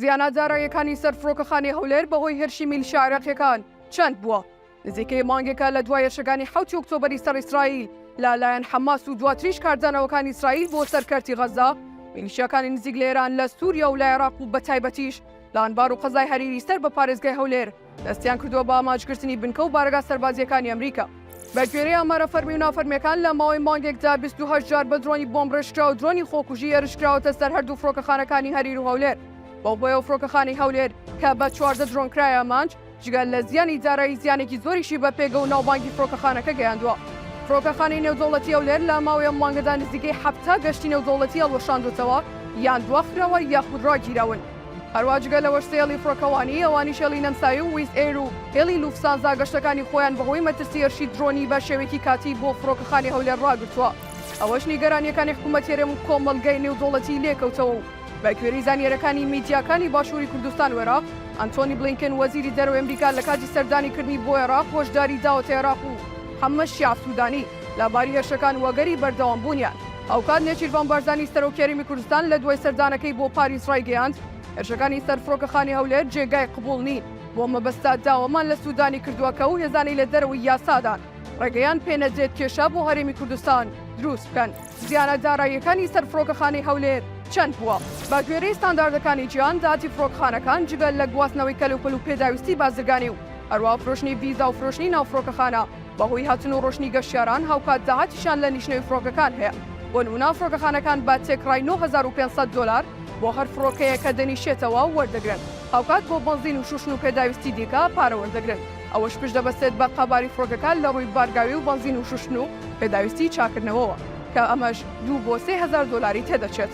زیانە داراییەکانی سەر فڕۆکەخانەی هەولێر بەهۆی هێرشی میلیشیا عێراقیەکان چەند بووە؟ نزیکەی مانگێکە لە دوای هێرشەکانی 7 ئۆکتۆبەری سەر ئیسرائیل لەلایەن حەماس و دواتریش کاردانەوەکانی ئیسرائیل بۆ سەرکەرتی غەزا، میلیشیاکانی نزیک لە ئێران لە سووریا و لە عێراق و بەتایبەتیش لە ئەنبار و قەزای هەریری سەر بە پارێزگای هەولێر دەستیان کردووە بە ئاماژکردنی بنکە و بارگا سەربازیەکانی ئەمریکا. بەگوێرەی ئامارە فەرمی و نافەرمیەکان لە ماوەی مانگێکدا 28 جار بە درۆنی بۆمب ڕێژکرا و درۆنی خۆکوژی هێرشکراوەتە سەر هەردوو فڕۆکەخانەکانی هەریر و هەولێر. بەو بۆیە فڕۆکەخانەی هەولێر کە بە 14 درۆن کرایە مانج جگەل لە زیانی دارایی زیانێکی زۆریشی بە پێگە و ناوبانگی فڕۆکەخانەکە گەیاندووە. فڕۆکەخانەی نێودەوڵەتی هەولێر لە ماوەی ئەم مانگەدا نزیکەی 7 گەشتی نێودەوڵەتی هەڵوەشاندوتەوە یان دواخراوە یاخود ڕاگیراون. هەروە جگەل لە وەرسێڵی فڕۆکەوانی ئەوانی شێڵی نەمسایی و ویز ئێر و هێڵی لوفسانزا گەشتەکانی خۆیان بەهۆی مەترسی هێرشی درۆنی بە شێوەیەکی کاتی بۆ فڕۆکەخانەی هەولێر ڕاگرتووە. ئەوەش نیگەرانیەکانی حکوومەت هێرێم و کۆمەڵگەی نێودەوڵەتی لێکەوتەوە و بەگوێرەی زانیەرەکانی میدیاکانی باشووری کوردستان و عێراق، ئەنتۆنی بلینکن وەزیری دەرەوەی ئەمریکا لە کاتی سەردانیکردنی بۆ عێراق هۆشداری داوەتە عێراق و محەممەد شیع سوودانی لەباری هێرشەکان وەگەری بەردەوامبوونیان. ئەوکات نێچیروان بارزانی سەرۆک یاریمی کوردستان لە دوای سەردانەکەی بۆ پاریس ڕایگەیاند هێرشەکانی سەر فڕۆکەخانەی هەولێر جێگای قبوڵ نین، بۆ مەبەستا داوەمان لە سوودانی کردووەکە و هێزانەی لە دەرەوەی یاسادان ڕێگەیان پێنەدرێت کێشە بۆ هەرێمی کوردستان دروست بکەن. زیانە داراییەکانی سەر فڕۆکەخانەی هەولێر چەند بووە؟ بە گوێرەی ستانداردەکانی جیهان داهاتی فڕۆکەخانەکان جگەل لە گواستنەوەی کەلوپەل و پێداویستی بازرگانی و هەروە فرۆشتنی ڤیزا و فرۆشتنی ناو فڕۆکەخانە بەهۆی هاتن و ڕۆشنی گەشتیاران هاوکات داهاتیشان لە نیشنەوەی فڕۆکەکان هەیە. بۆ نمونە فڕۆکەخانەکان با تێکڕای 9500 دلار بۆ هەر فڕۆکەیە کە دەنیشێتەوە وەردەگرن، هاوکات بۆ بنزین و شوشن و پێداویستی دیکە پارە وەردەگرن. ئەوەش پشت دەبەستێت بە قەباری فڕۆکەکان لە ڕووی بارگاوی و بنزین و شوشن و پێداویستی چاکردنەوەوە کە ئەمەش 2 بۆ 3000 دلاری تێدەچێت.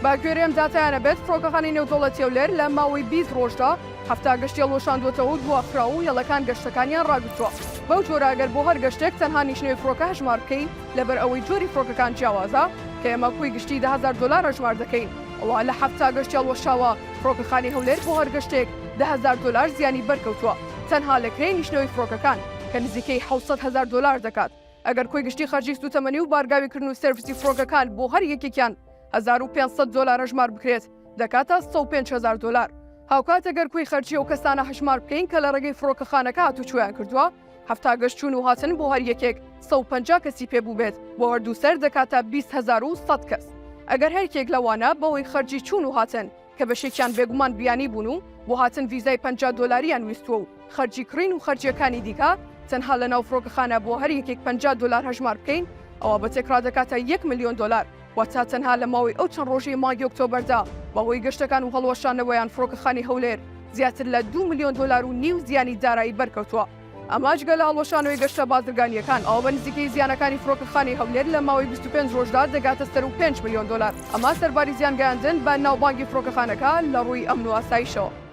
با گوێرەم داتایانە بێت فڕۆکەخانەی نێودەوڵەتی هەولێر لە ماوەی 20 ڕۆژدا 7 گەشتی هەڵوەشاندوتەوە و دواخراوە و هێڵەکان گەشتەکانیان ڕاگرتووە. بەو جۆرە ئەگەر بۆ هەر گەشتێک تەنها نیشنەوەی فڕۆکە هەژمار بکەین لەبەر ئەوەی جۆری فڕۆکەکان جیاوازە کە ئێمە کوی گشتی 10000 دلار هەژمار دەکەین، ئەوە لە 7 گەشتی هەڵوەشاوە فڕۆکەخانەی هەولێر بۆ هەر گەشتێک 10000 دلار زیانی بەرکەوتووە تەنها لە کرێی نیشنەوەی فڕۆکەکان کە نزیکەی 700000 دلار دەکات. ئەگەر کوی گشتی خەرجی سوتەمەنی و بارگاویکردن و سەرڤیسی فڕۆکەکان بۆ هەر یەکێکیان 1500 دلار هەژمار بکرێت دەکاتە 105000 دلار. هاوکات ئەگەر کوی خەرجی ئەو کەسانە هەژمار بکەین کە لە ڕێگەی فڕۆکەخانەکە هاتوچۆیان کردووە 7 گەشت چوون و هاتن بۆ هەر یەکێک 150 کەسی پێبوو بێت بۆ هەردوو سەر دەکاتە 20100 کەس. ئەگەر هەرکێک لەوانە بەوەی خەرجی چوون و هاتن کە بەشێکیان بێگومان بیانی بوون و بۆ هاتن ڤیزای 50 دلاریان ویستووە و خەرجی کڕین و خەرجیەکانی دیکە تەنها لە ناو فڕۆکەخانە بۆ هەر یەکێک 50 دلار هەژمار بکەین ئەوە بە تێکرا دەکاتە 1 ملیۆن دلار. واتە تەنها لە ماوەی ئەو چەند ڕۆژەی مانگی ئۆکتۆبەردا بەهۆی گەشتەکان و هەڵوەشانەوەیان فڕۆکەخانەی هەولێر زیاتر لە 2 ملیۆن دلار و نیو زیانی دارایی بەرکەوتووە. ئەمە جگە لە هەڵوەشانەوەی گەشتە بازرگانیەکان ئەوە بە نزیکەی زیانەکانی فڕۆکەخانەی هەولێر لە ماوەی 25 ڕۆژدا دەگاتە سەر و 5 ملیۆن دلار. ئەمە سەرباری زیان گەیاندن بە ناوبانگی فڕۆکەخانەکە لە ڕووی ئەمن و ئاسایشەوە.